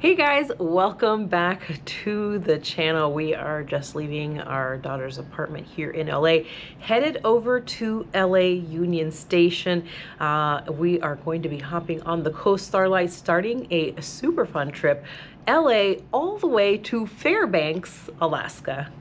Hey guys, welcome back to the channel. We are just leaving our daughter's apartment here in LA, headed over to LA Union Station. We are going to be hopping on the Coast Starlight, starting a super fun trip, LA all the way to Fairbanks, Alaska.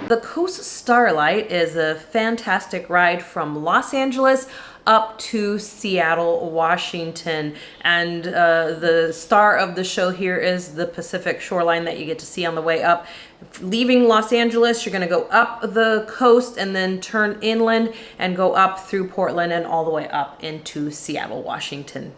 The Coast Starlight is a fantastic ride from Los Angeles up to Seattle, Washington. And the star of the show here is the Pacific shoreline that you get to see on the way up. Leaving Los Angeles, you're going to go up the coast and then turn inland and go up through Portland and all the way up into Seattle, Washington.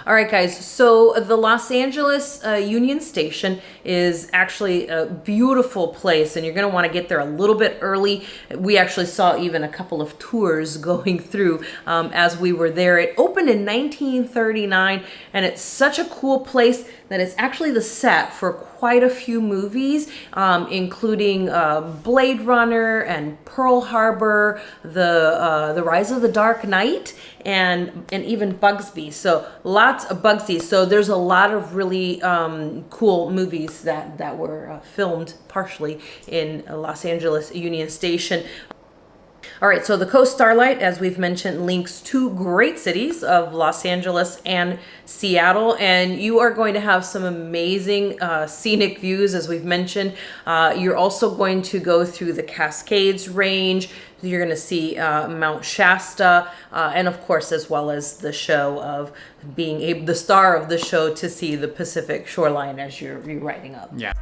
All right, guys, so the Los Angeles Union Station is actually a beautiful place, and you're going to want to get there a little bit early. We actually saw even a couple of tours going through as we were there. It opened in 1939, and it's such a cool place that it's actually the set for quite a few movies, including Blade Runner and Pearl Harbor, the Rise of the Dark Knight, and even Bugsby. So lots of Bugsy. So there's a lot of really cool movies that were filmed partially in Los Angeles Union Station. All right, so the Coast Starlight, as we've mentioned, links two great cities of Los Angeles and Seattle, and you are going to have some amazing scenic views, as we've mentioned. You're also going to go through the Cascades Range. You're going to see Mount Shasta, and of course, as well as the show of being the star of the show to see the Pacific shoreline as you're riding up. Yeah.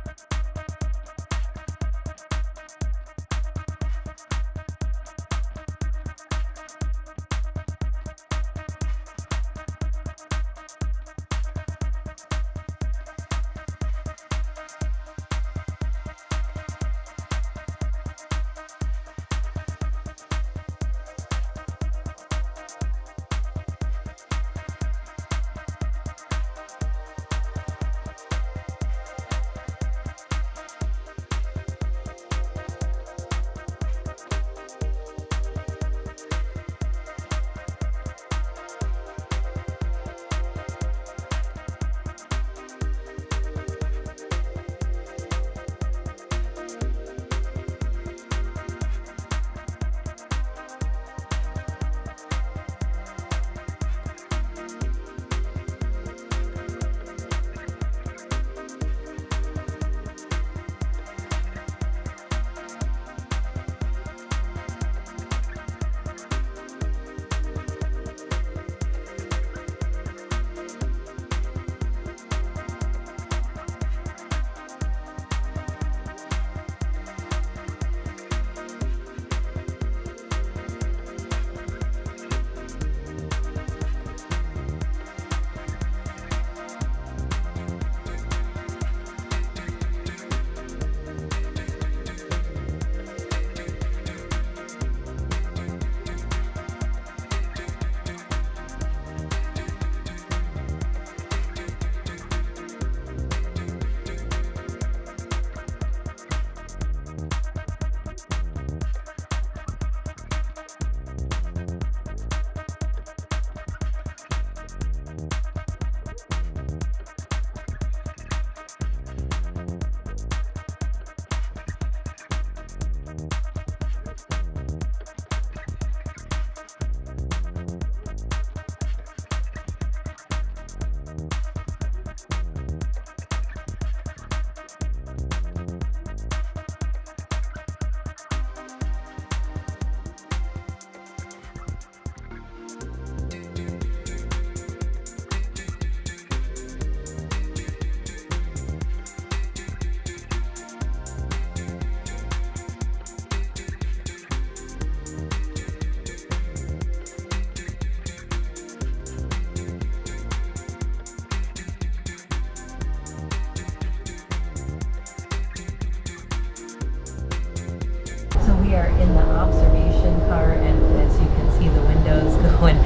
We are in the observation car, and as you can see, the windows going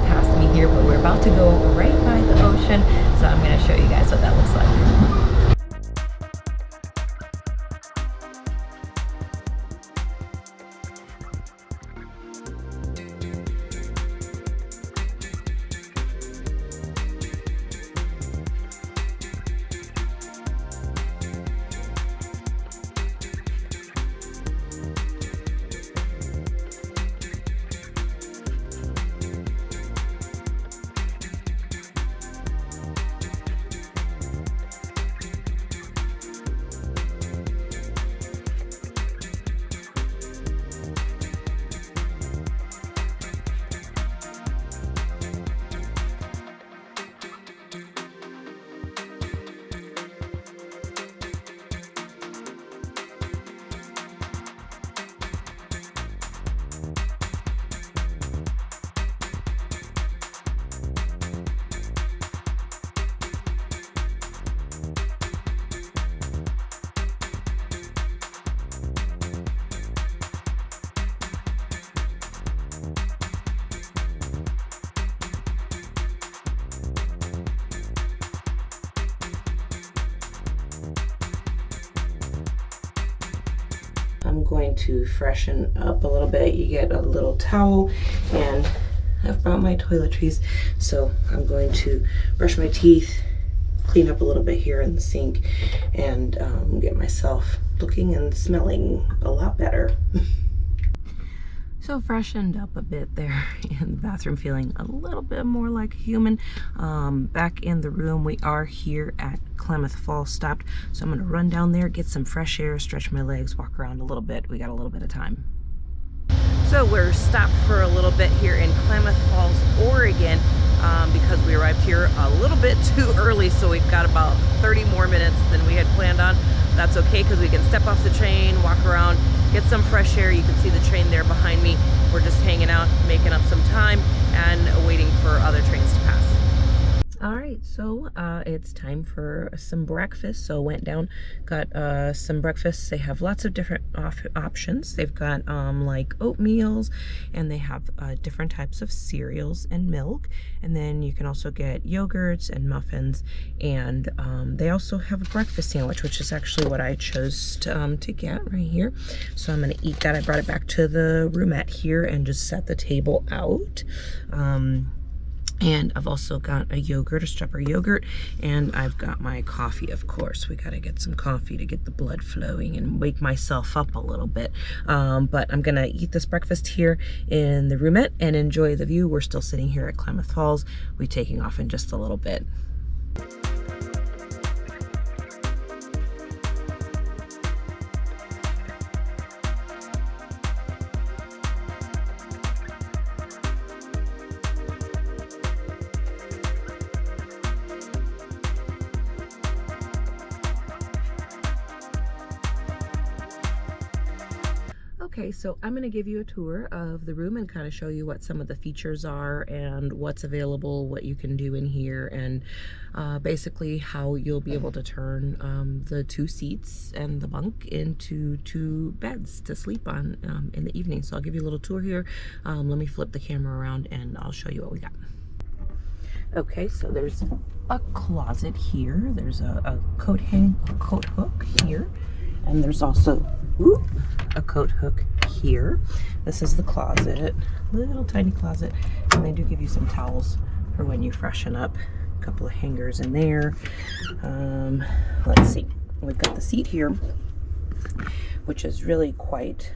past me here, but we're about to go right by the ocean, so I'm going to show you guys what that looks like. I'm going to freshen up a little bit. You get a little towel, and I've brought my toiletries, so I'm going to brush my teeth, clean up a little bit here in the sink, and get myself looking and smelling a lot better. So freshened up a bit there in the bathroom, feeling a little bit more like a human. Back in the room, we are here at Klamath Falls stopped, so I'm gonna run down there, get some fresh air, stretch my legs, walk around a little bit. We got a little bit of time. So we're stopped for a little bit here in Klamath Falls, Oregon, because we arrived here a little bit too early, so we've got about 30 more minutes than we had planned on. That's okay, because we can step off the train, walk around, get some fresh air. You can see the train there behind me. We're just hanging out, making up some time, and waiting for other trains to pass. All right, so it's time for some breakfast. So went down, got some breakfast. They have lots of different options. They've got like oatmeals, and they have different types of cereals and milk. And then you can also get yogurts and muffins. And they also have a breakfast sandwich, which is actually what I chose to get right here. So I'm gonna eat that. I brought it back to the roomette here and just set the table out. And I've also got a yogurt, a strawberry yogurt, and I've got my coffee, of course. We gotta get some coffee to get the blood flowing and wake myself up a little bit. But I'm gonna eat this breakfast here in the roomette and enjoy the view. We're still sitting here at Klamath Falls. We're taking off in just a little bit. Okay, so I'm going to give you a tour of the room and kind of show you what some of the features are and what's available, what you can do in here, and basically how you'll be able to turn the 2 seats and the bunk into 2 beds to sleep on in the evening. So I'll give you a little tour here. Let me flip the camera around and I'll show you what we got. Okay, so there's a closet here. There's a coat hook here, and there's also a coat hook here. This is the closet, little tiny closet, and they do give you some towels for when you freshen up. A couple of hangers in there. Let's see, we've got the seat here, which is really quite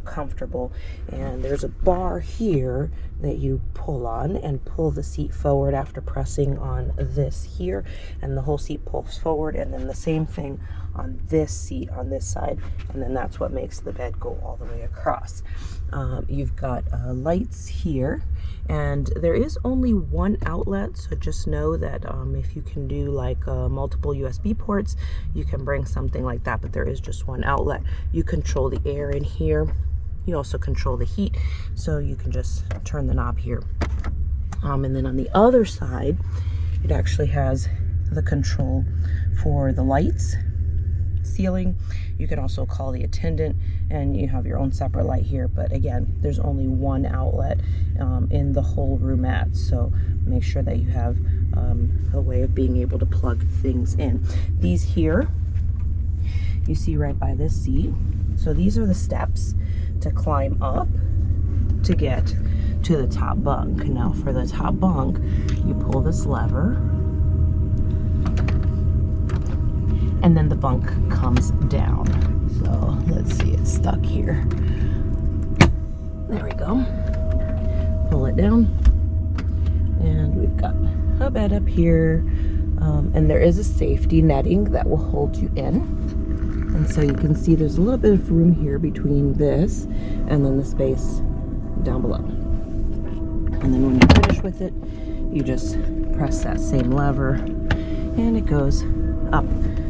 comfortable, and there's a bar here that you pull on and pull the seat forward after pressing on this here, and the whole seat pulls forward, and then the same thing on this seat on this side, and then that's what makes the bed go all the way across. You've got lights here, and there is only one outlet, so just know that if you can do like multiple USB ports, you can bring something like that, but there is just one outlet. You control the air in here. You also control the heat, so you can just turn the knob here. And then on the other side, it actually has the control for the lights, ceiling. You can also call the attendant, and you have your own separate light here, but again, there's only one outlet in the whole roomette, so make sure that you have a way of being able to plug things in. These here, you see right by this seat, so these are the steps to climb up to get to the top bunk. Now for the top bunk, you pull this lever, and then the bunk comes down. So let's see, it's stuck here. There we go. Pull it down, and we've got a bed up here, and there is a safety netting that will hold you in. And so you can see there's a little bit of room here between this and then the space down below. And then when you're finished with it, you just press that same lever and it goes up.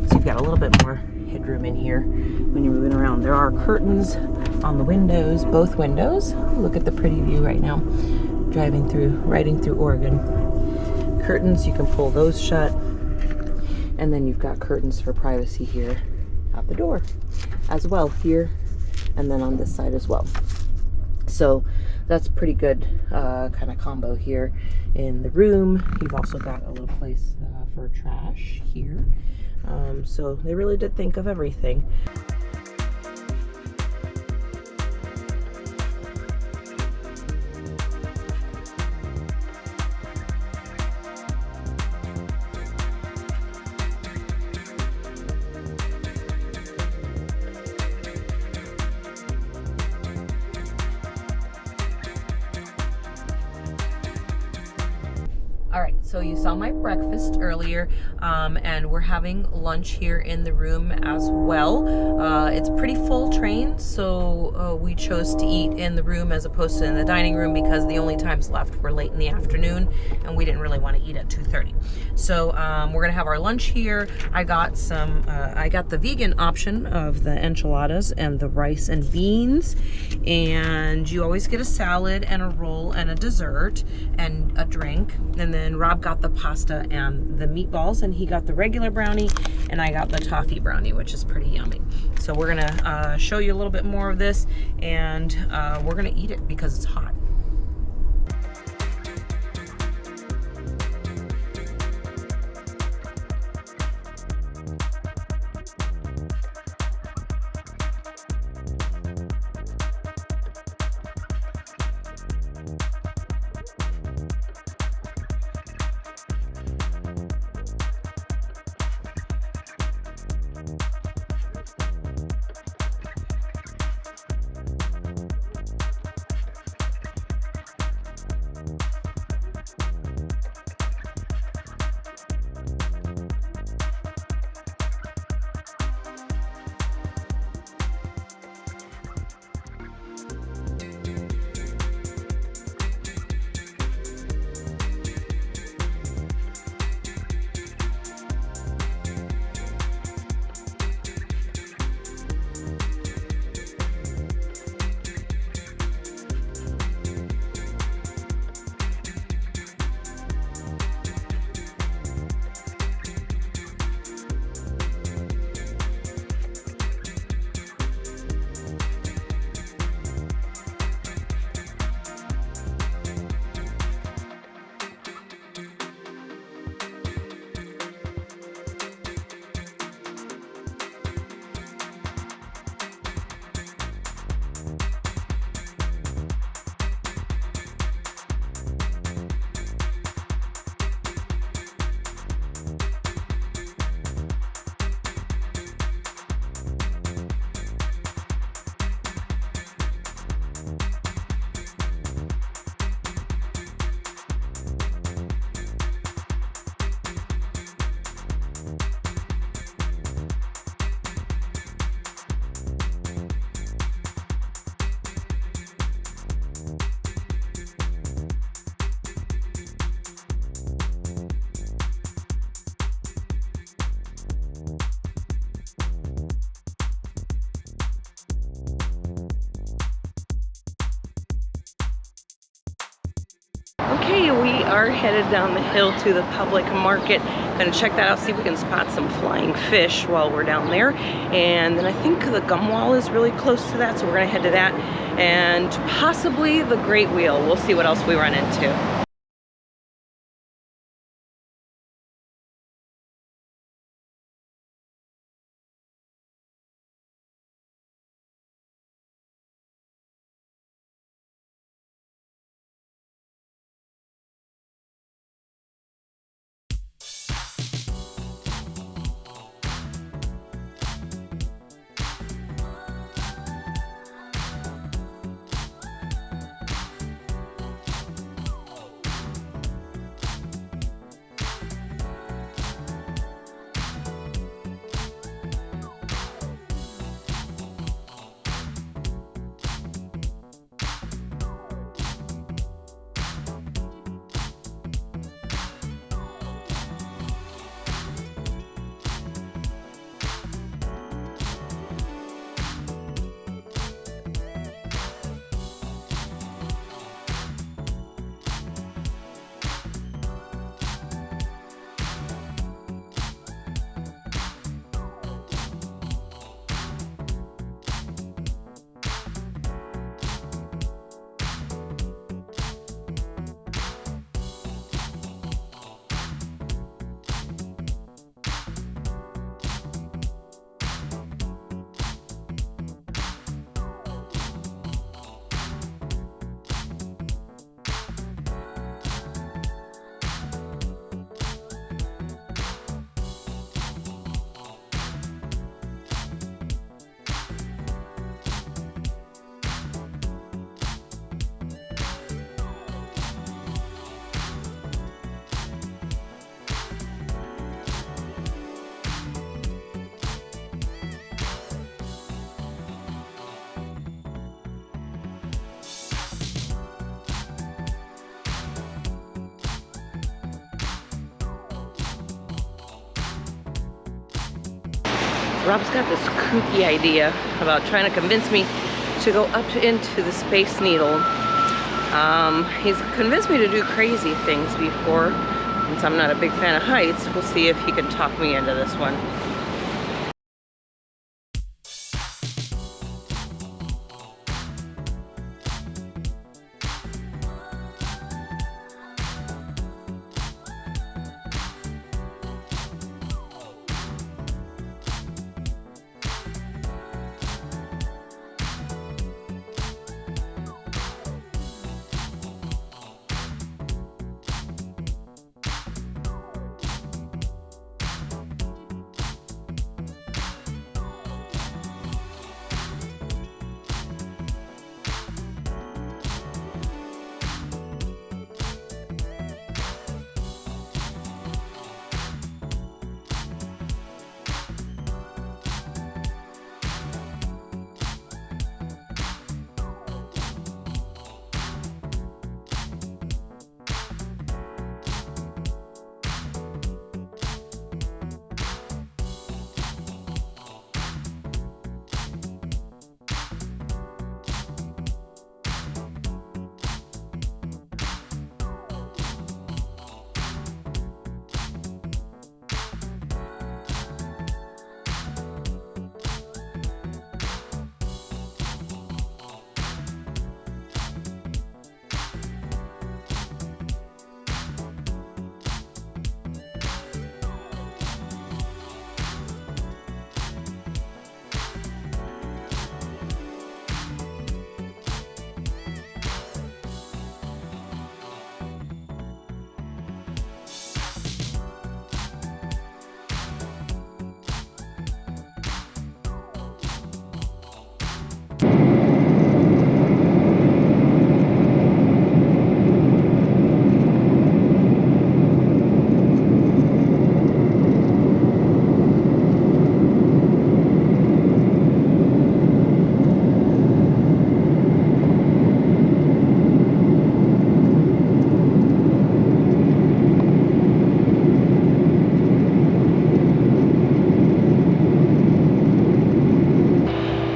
So you've got a little bit more headroom in here when you're moving around. There are curtains on the windows, both windows. Look at the pretty view right now, riding through Oregon. Curtains, you can pull those shut. And then you've got curtains for privacy here out the door as well, here and then on this side as well. So that's pretty good kind of combo here in the room. You've also got a little place for trash here. So they really did think of everything. All right, so you saw my breakfast earlier, and we're having lunch here in the room as well. It's a pretty full train, so we chose to eat in the room as opposed to in the dining room because the only times left were late in the afternoon, and we didn't really want to eat at 2:30. So we're gonna have our lunch here. I got the vegan option of the enchiladas and the rice and beans, and you always get a salad and a roll and a dessert and a drink, and then Rob got the pasta and the meatballs, and he got the regular brownie, and I got the toffee brownie, which is pretty yummy. So we're gonna show you a little bit more of this, and we're gonna eat it because it's hot. Okay, we are headed down the hill to the public market. Gonna check that out, see if we can spot some flying fish while we're down there. And then I think the gum wall is really close to that, so we're gonna head to that. And possibly the great wheel. We'll see what else we run into. Rob's got this kooky idea about trying to convince me to go up into the Space Needle. He's convinced me to do crazy things before. Since I'm not a big fan of heights, we'll see if he can talk me into this one.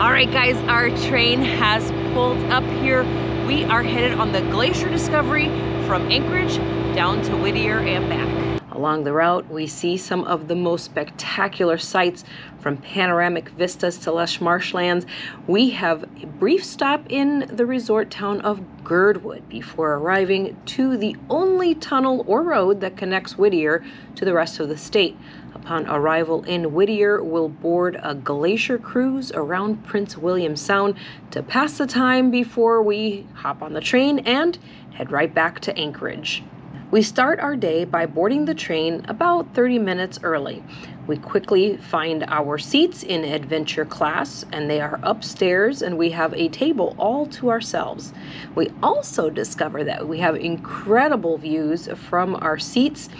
Alright guys, our train has pulled up here. We are headed on the Glacier Discovery from Anchorage down to Whittier and back. Along the route, we see some of the most spectacular sights, from panoramic vistas to lush marshlands. We have a brief stop in the resort town of Girdwood before arriving to the only tunnel or road that connects Whittier to the rest of the state. Upon arrival in Whittier, we'll board a glacier cruise around Prince William Sound to pass the time before we hop on the train and head right back to Anchorage. We start our day by boarding the train about 30 minutes early. We quickly find our seats in adventure class, and they are upstairs, and we have a table all to ourselves. We also discover that we have incredible views from our seats,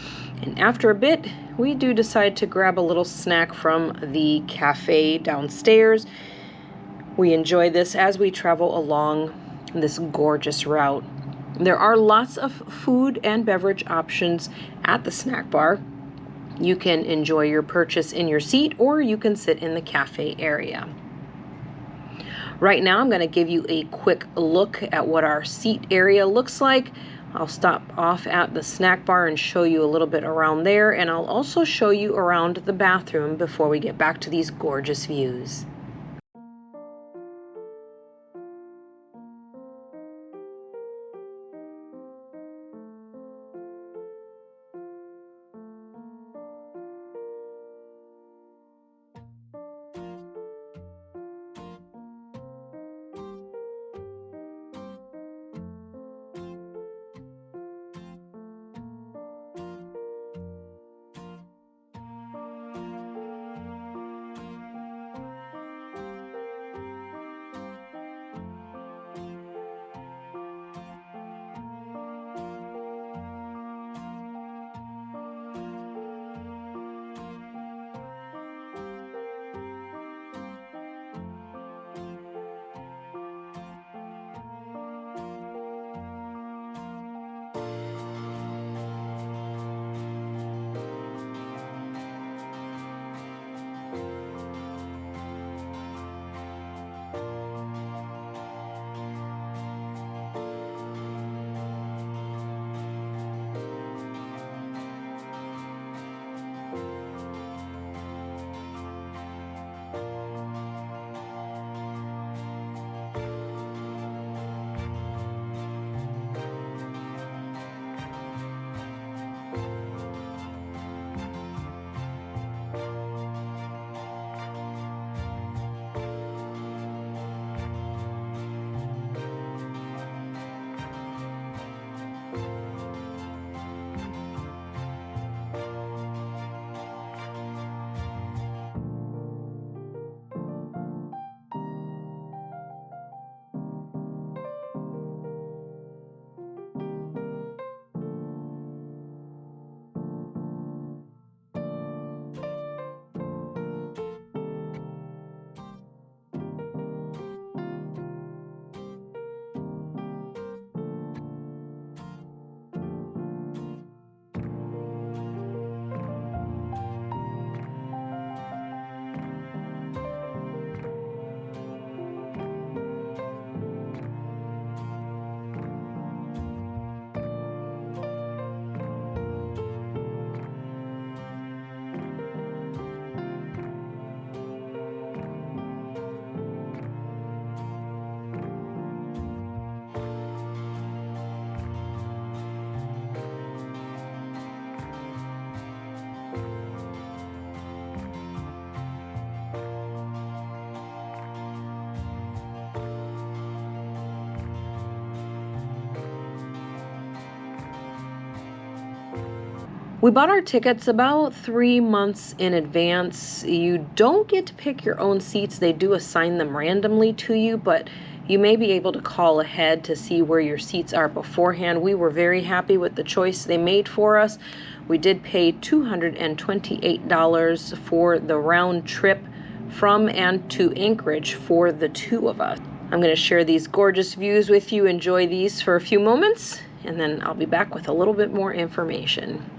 and after a bit, we do decide to grab a little snack from the cafe downstairs. We enjoy this as we travel along this gorgeous route. There are lots of food and beverage options at the snack bar. You can enjoy your purchase in your seat, or you can sit in the cafe area. Right now, I'm going to give you a quick look at what our seat area looks like. I'll stop off at the snack bar and show you a little bit around there, and I'll also show you around the bathroom before we get back to these gorgeous views. We bought our tickets about 3 months in advance. You don't get to pick your own seats. They do assign them randomly to you, but you may be able to call ahead to see where your seats are beforehand. We were very happy with the choice they made for us. We did pay $228 for the round trip from and to Anchorage for the two of us. I'm going to share these gorgeous views with you. Enjoy these for a few moments, and then I'll be back with a little bit more information.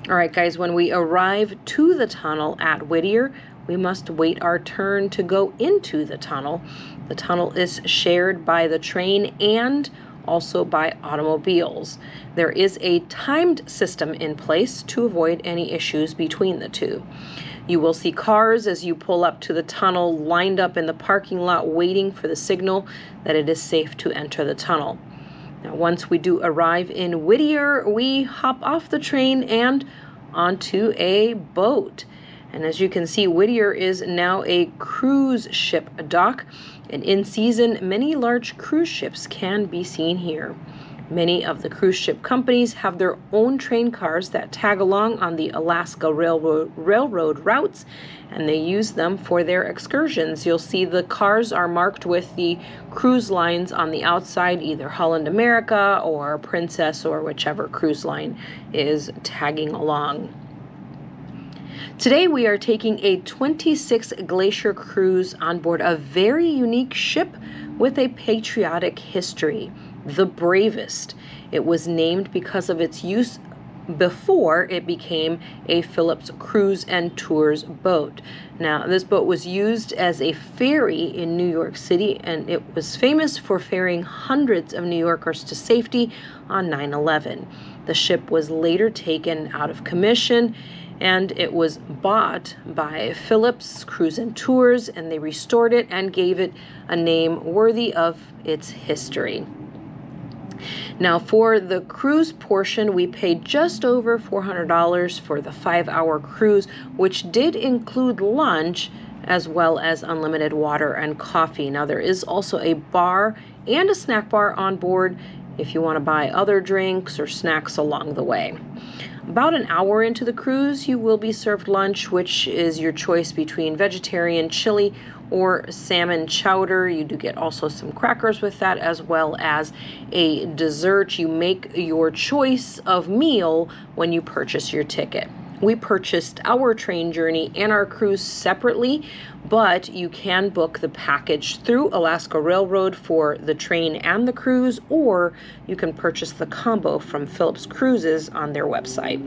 All right, guys, when we arrive to the tunnel at Whittier, we must wait our turn to go into the tunnel. The tunnel is shared by the train and also by automobiles. There is a timed system in place to avoid any issues between the two. You will see cars as you pull up to the tunnel lined up in the parking lot waiting for the signal that it is safe to enter the tunnel. Now, once we do arrive in Whittier, we hop off the train and onto a boat. And as you can see, Whittier is now a cruise ship dock, and in season, many large cruise ships can be seen here. Many of the cruise ship companies have their own train cars that tag along on the Alaska Railroad routes, and they use them for their excursions. You'll see the cars are marked with the cruise lines on the outside, either Holland America or Princess or whichever cruise line is tagging along. Today we are taking a 26 glacier cruise on board a very unique ship with a patriotic history, the Bravest. It was named because of its use before it became a Phillips Cruise and Tours boat. Now, this boat was used as a ferry in New York City, and it was famous for ferrying hundreds of New Yorkers to safety on 9/11. The ship was later taken out of commission, and it was bought by Phillips Cruise and Tours, and they restored it and gave it a name worthy of its history. Now, for the cruise portion, we paid just over $400 for the 5-hour cruise, which did include lunch as well as unlimited water and coffee. Now, there is also a bar and a snack bar on board, if you want to buy other drinks or snacks along the way. About an hour into the cruise, you will be served lunch, which is your choice between vegetarian chili or salmon chowder. You do get also some crackers with that, as well as a dessert. You make your choice of meal when you purchase your ticket. We purchased our train journey and our cruise separately, but you can book the package through Alaska Railroad for the train and the cruise, or you can purchase the combo from Phillips Cruises on their website.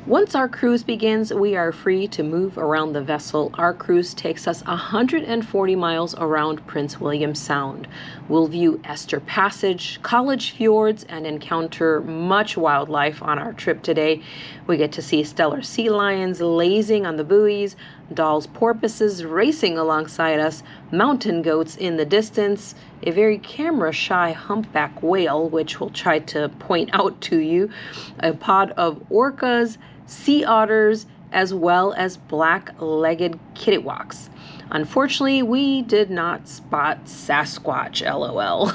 Once our cruise begins, we are free to move around the vessel. Our cruise takes us 140 miles around Prince William Sound. We'll view Esther Passage, College Fjords, and encounter much wildlife on our trip today. We get to see Steller sea lions lazing on the buoys, Dall's porpoises racing alongside us, mountain goats in the distance, a very camera-shy humpback whale, which we'll try to point out to you, a pod of orcas, sea otters, as well as black-legged kittiwaks. Unfortunately, we did not spot Sasquatch, LOL.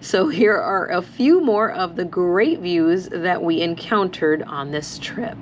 So here are a few more of the great views that we encountered on this trip.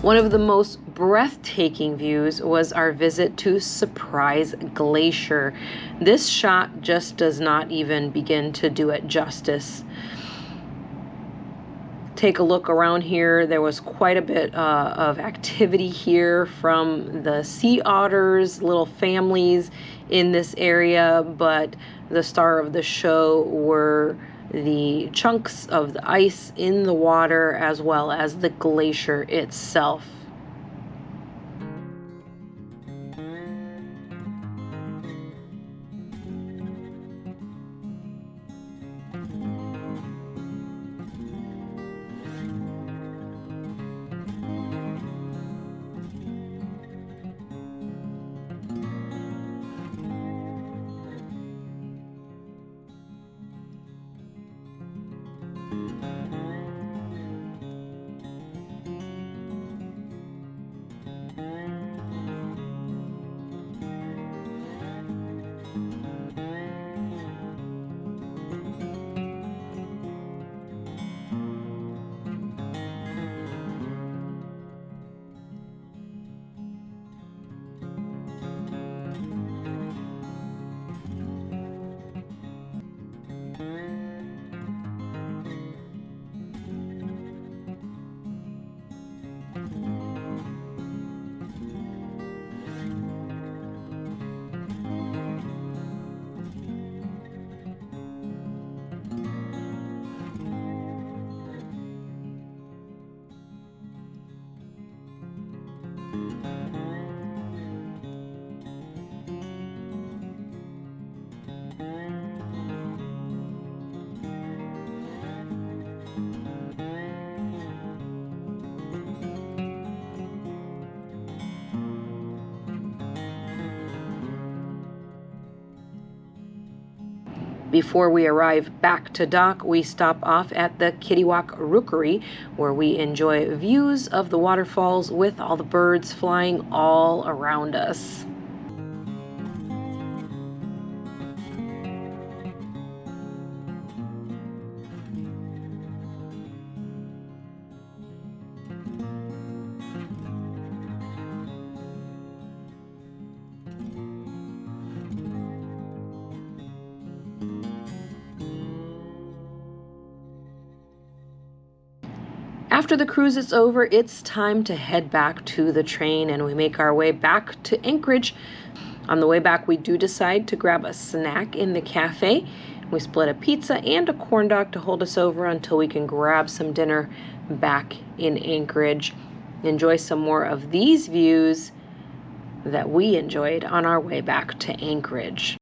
One of the most breathtaking views was our visit to Surprise Glacier. This shot just does not even begin to do it justice. Take a look around here. There was quite a bit of activity here from the sea otters, little families in this area, but the star of the show were the chunks of the ice in the water as well as the glacier itself. Before we arrive back to dock, we stop off at the Kittiwak Rookery, where we enjoy views of the waterfalls with all the birds flying all around us. After the cruise is over, it's time to head back to the train, and we make our way back to Anchorage. On the way back, we do decide to grab a snack in the cafe. We split a pizza and a corn dog to hold us over until we can grab some dinner back in Anchorage. Enjoy some more of these views that we enjoyed on our way back to Anchorage.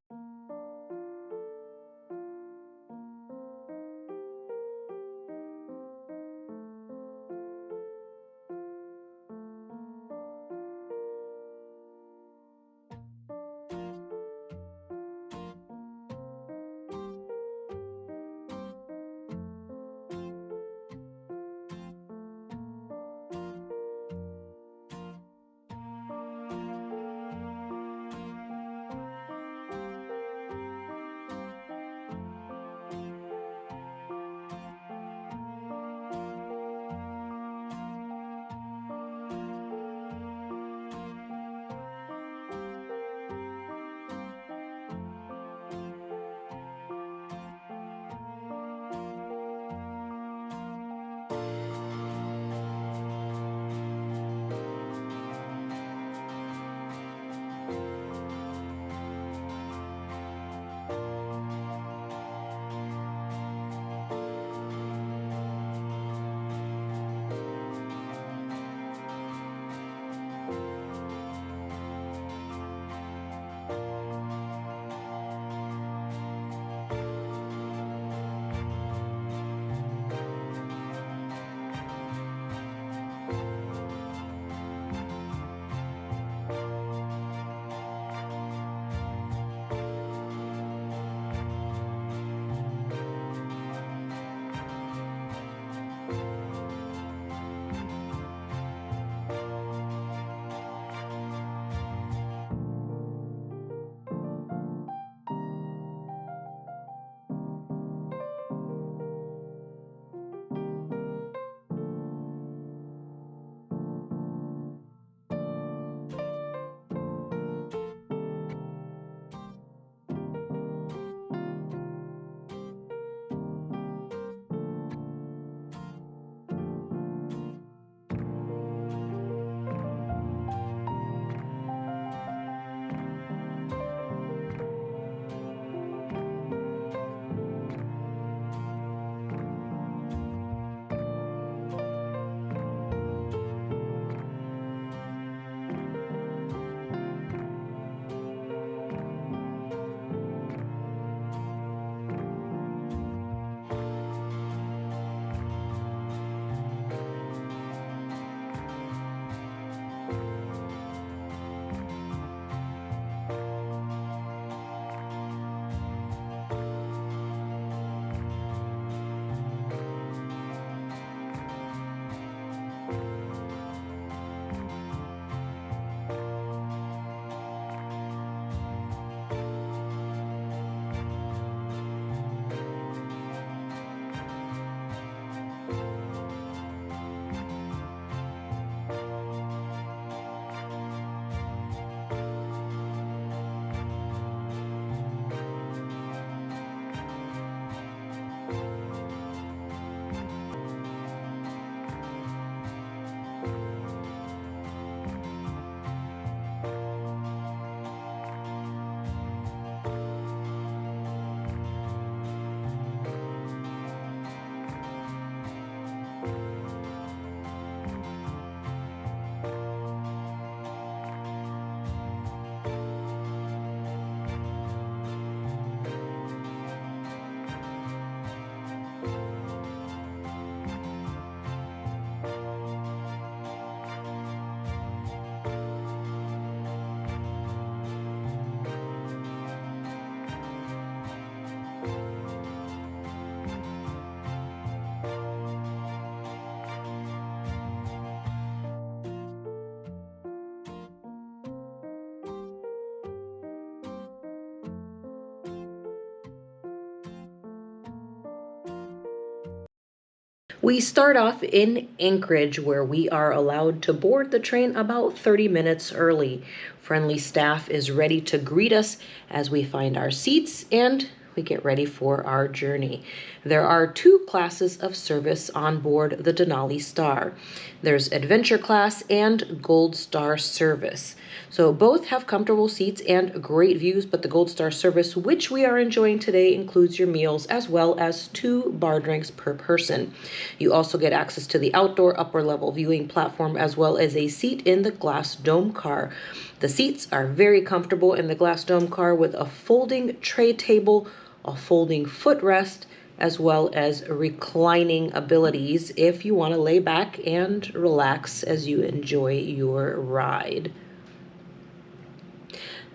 We start off in Anchorage, where we are allowed to board the train about 30 minutes early. Friendly staff is ready to greet us as we find our seats and we get ready for our journey. There are two classes of service on board the Denali Star. There's Adventure Class and Gold Star Service. So both have comfortable seats and great views, but the Gold Star Service, which we are enjoying today, includes your meals as well as 2 bar drinks per person. You also get access to the outdoor upper level viewing platform as well as a seat in the glass dome car. The seats are very comfortable in the glass dome car with a folding tray table, a folding footrest, as well as reclining abilities if you want to lay back and relax as you enjoy your ride.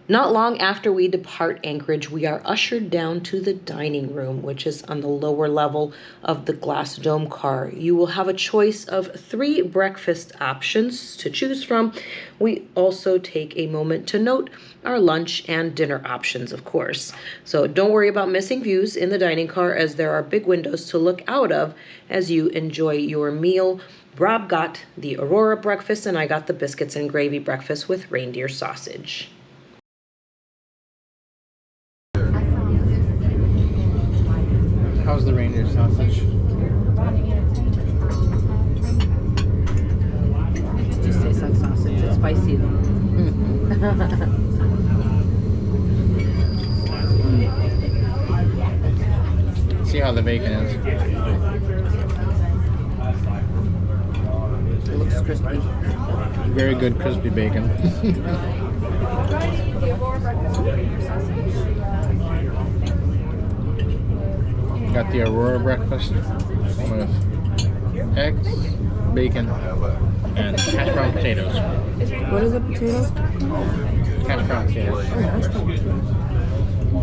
Not long after we depart Anchorage, we are ushered down to the dining room, which is on the lower level of the glass dome car. You will have a choice of 3 breakfast options to choose from. We also take a moment to note our lunch and dinner options, of course. So don't worry about missing views in the dining car, as there are big windows to look out of as you enjoy your meal. Rob got the Aurora breakfast and I got the biscuits and gravy breakfast with reindeer sausage. How's the reindeer sausage? It just tastes like sausage. It's spicy though. See how the bacon is. It looks crispy. Very good crispy bacon. Got the Aurora breakfast with eggs, bacon, and hash brown potatoes. What is the potatoes? Hash brown potatoes. Oh, hash brown potatoes.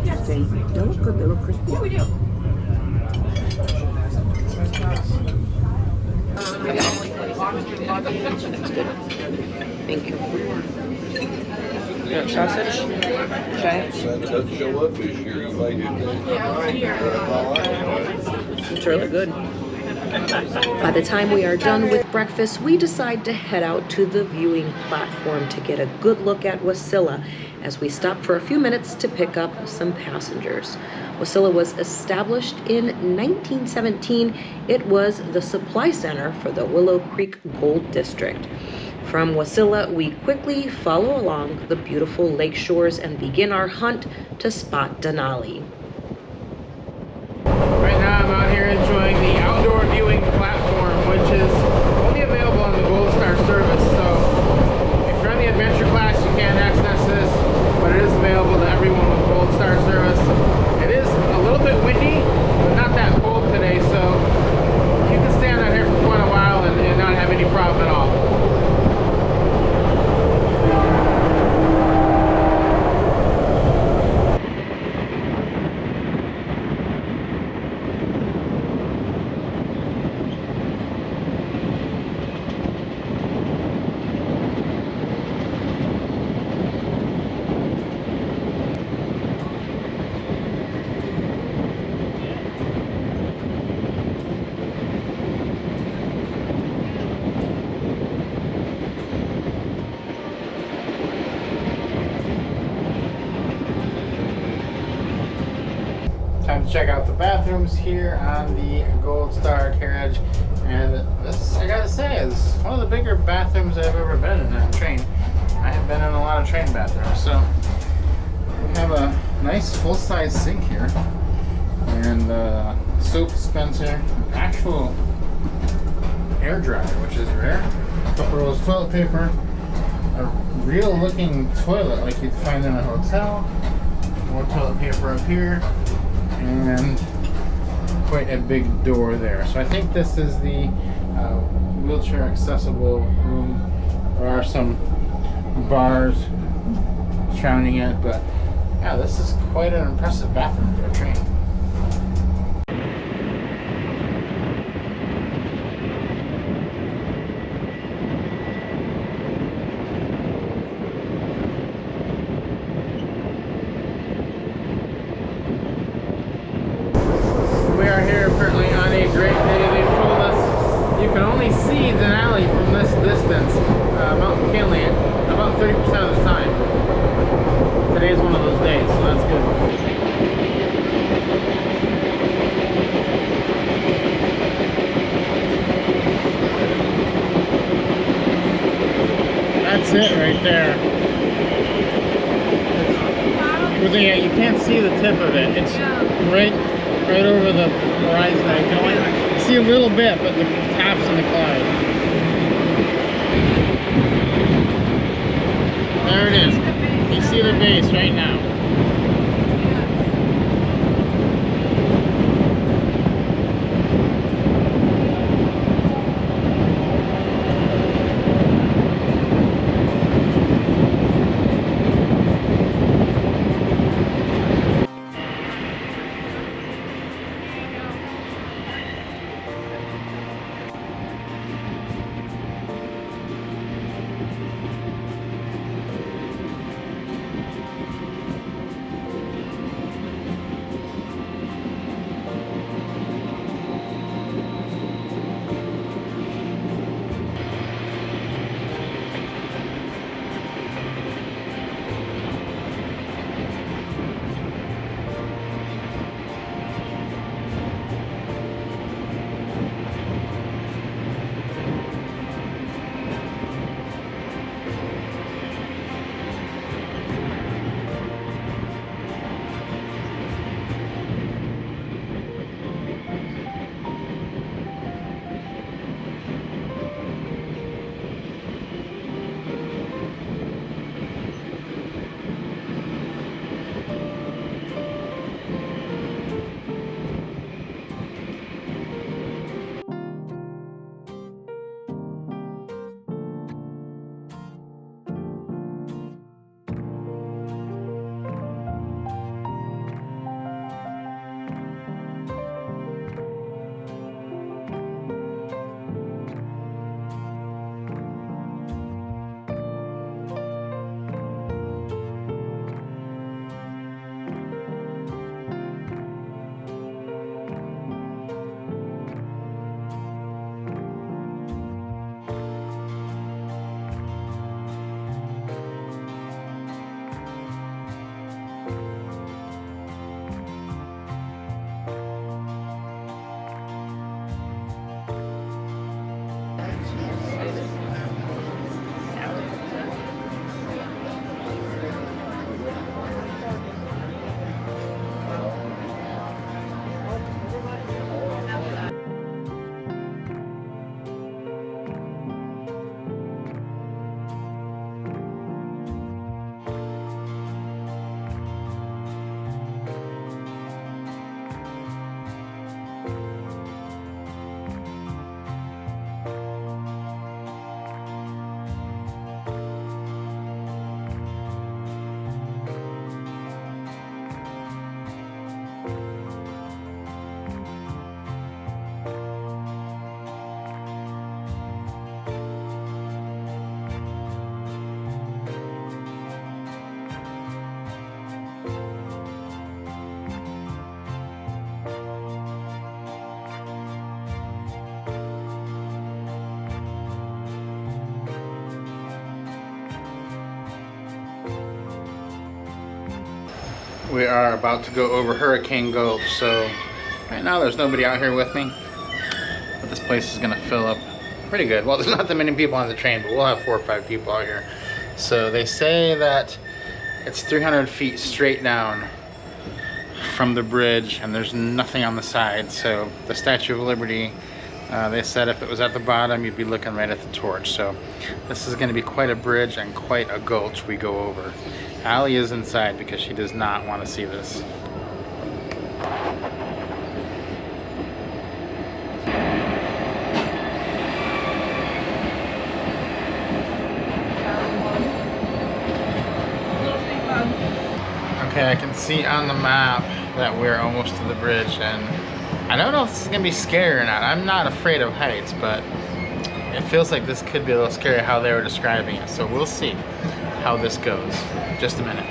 Interesting. They look good. They look crispy. What do we do? Thank you. Sausage? Try it. Doesn't show up this year. You might do that. It's really good. By the time we are done with breakfast, we decide to head out to the viewing platform to get a good look at Wasilla as we stop for a few minutes to pick up some passengers. Wasilla was established in 1917. It was the supply center for the Willow Creek Gold District. From Wasilla, we quickly follow along the beautiful lake shores and begin our hunt to spot Denali. Right now I'm out here enjoying the outdoor viewing platform, which is only available on the Gold Star service. So if you're on the adventure class, you can't access this, but it is available to everyone with Gold Star service. It is a little bit windy, but not that cold today, so you can stand out here for quite a while and not have any problem at all. Time to check out the bathrooms here on the Gold Star carriage, and this, I gotta say, is one of the bigger bathrooms I've ever been in a train. I have been in a lot of train bathrooms, so we have a nice full-size sink here, and soap dispenser, an actual air dryer, which is rare, a couple rolls of toilet paper, a real-looking toilet like you'd find in a hotel, more toilet paper up here, and quite a big door there. So I think this is the wheelchair accessible room. There are some bars surrounding it, but yeah, this is quite an impressive bathroom for a train. We are here currently on a great day. They've told us 90% of the time. Today's one of those days, so that's good. That's it right there. You can't see the tip of it. It's right over the horizon. I can only see a little bit, but the top's in the cloud. There it is. You see the base right now. We are about to go over Hurricane Gulch, so right now there's nobody out here with me, but this place is gonna fill up pretty good. Well, there's not that many people on the train, but we'll have 4 or 5 people out here. So they say that it's 300 feet straight down from the bridge and there's nothing on the side. So the Statue of Liberty, they said if it was at the bottom, you'd be looking right at the torch. So this is gonna be quite a bridge and quite a gulch we go over. Allie is inside because she does not want to see this. Okay, I can see on the map that we're almost to the bridge, and I don't know if this is gonna be scary or not. I'm not afraid of heights, but it feels like this could be a little scary how they were describing it. So we'll see how this goes. Just a minute.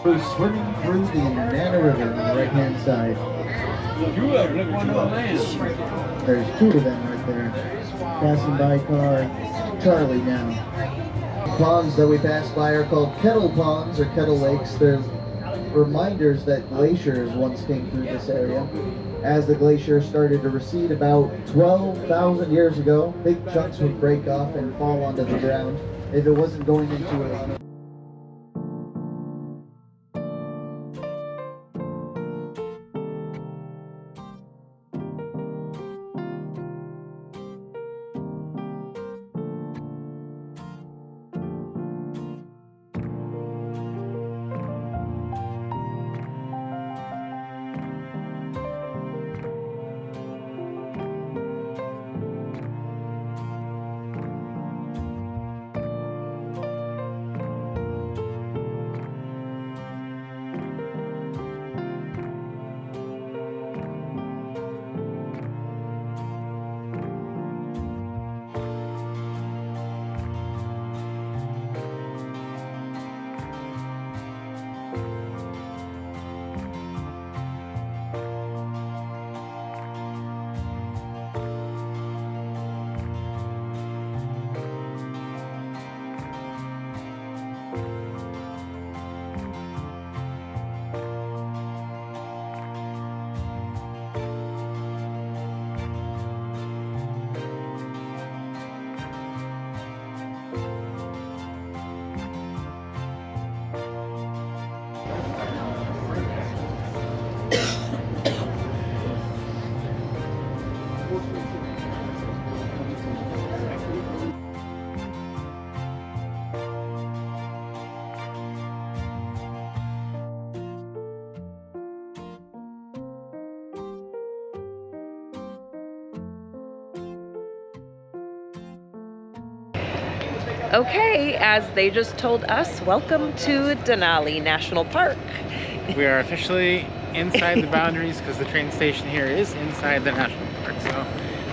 We're swimming through the Nana River on the right-hand side. There's two of them right there. Passing by car Charlie now. The ponds that we pass by are called Kettle ponds or Kettle lakes. They're reminders that glaciers once came through this area. As the glacier started to recede about 12,000 years ago, big chunks would break off and fall onto the ground if it wasn't going into a Okay, as they just told us, welcome to Denali National Park. We are officially inside the boundaries because the train station here is inside the national park. So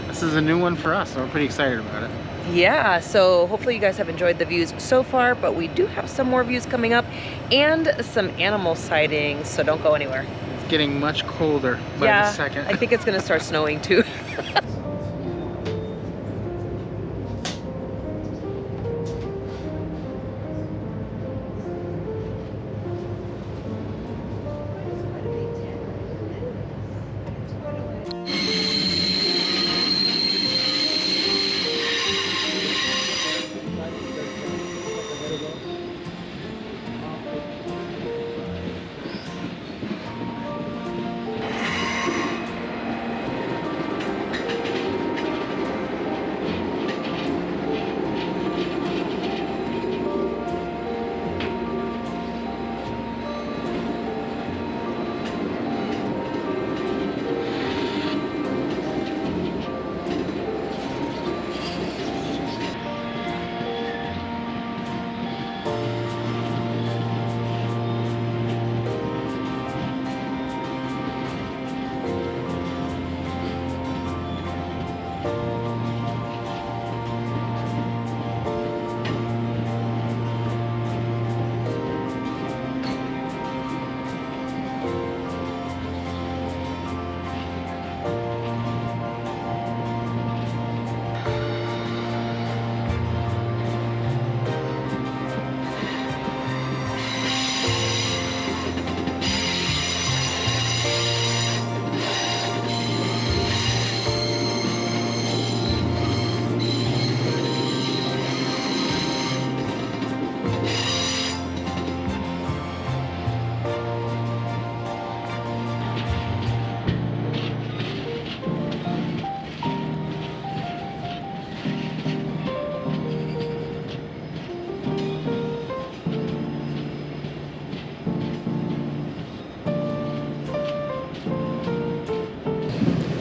this is a new one for us, so we're pretty excited about it. Yeah, so hopefully you guys have enjoyed the views so far, but we do have some more views coming up and some animal sightings, so don't go anywhere. It's getting much colder by the second. I think it's gonna start snowing too.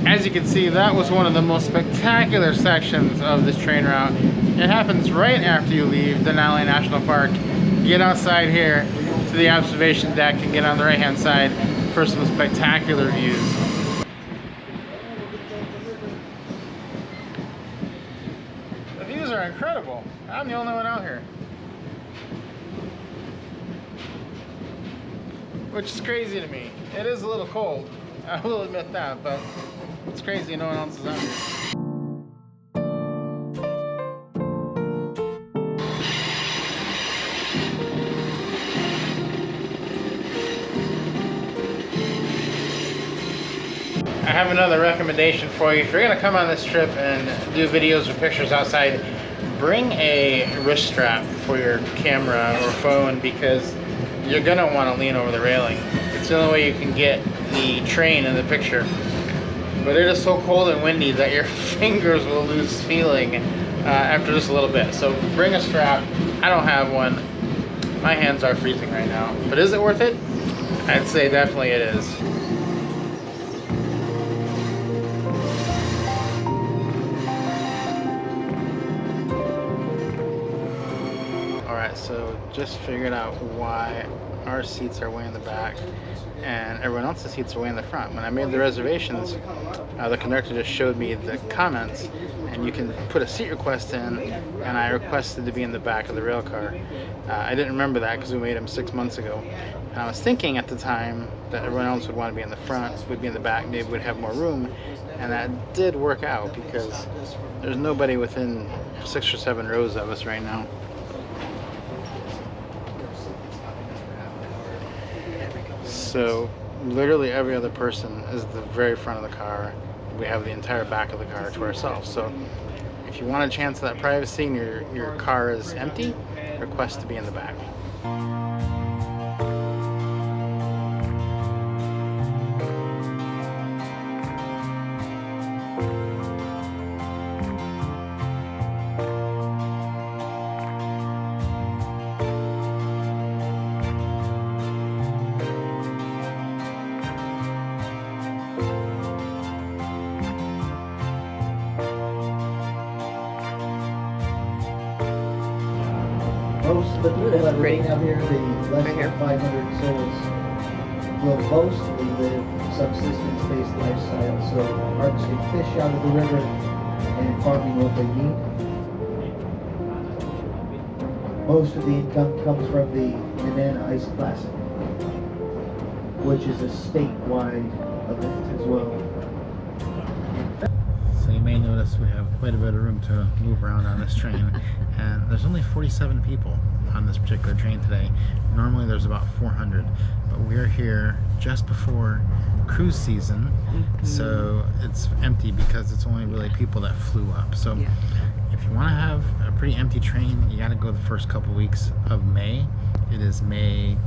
As you can see, that was one of the most spectacular sections of this train route. It happens right after you leave Denali National Park. You get outside here to the observation deck and get on the right hand side for some spectacular views. The views are incredible. I'm the only one out here. Which is crazy to me. It is a little cold, I will admit that, but it's crazy no one else is out here. I have another recommendation for you. If you're gonna come on this trip and do videos or pictures outside, bring a wrist strap for your camera or phone, because you're gonna want to lean over the railing. It's the only way you can get the train in the picture. But it is so cold and windy that your fingers will lose feeling after just a little bit. So bring a strap. I don't have one. My hands are freezing right now. But is it worth it? I'd say definitely it is. So just figured out why our seats are way in the back and everyone else's seats are way in the front. When I made the reservations, the conductor just showed me the comments, and you can put a seat request in, and I requested to be in the back of the rail car. I didn't remember that because we made them 6 months ago. And I was thinking at the time that everyone else would want to be in the front, we'd be in the back, maybe we'd have more room, and that did work out because there's nobody within 6 or 7 rows of us right now. So literally every other person is at the very front of the car. We have the entire back of the car to ourselves. So if you want a chance of that privacy and your car is empty, request to be in the back. Most of the people that are living out here, the less than 500 souls, will mostly live subsistence-based lifestyle. So harvesting fish out of the river and farming what they eat. Most of the income comes from the Banana Ice Classic, which is a statewide event as well. So you may notice we have quite a bit of room to move around on this train, and there's only 47 people on this particular train today. Normally there's about 400, but we're here just before cruise season, so it's empty because it's only really people that flew up. So if you want to have a pretty empty train, you got to go the first couple weeks of May. It is May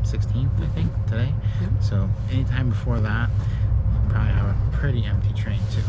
16th, I think, today. So anytime before that, you'll probably have a pretty empty train too.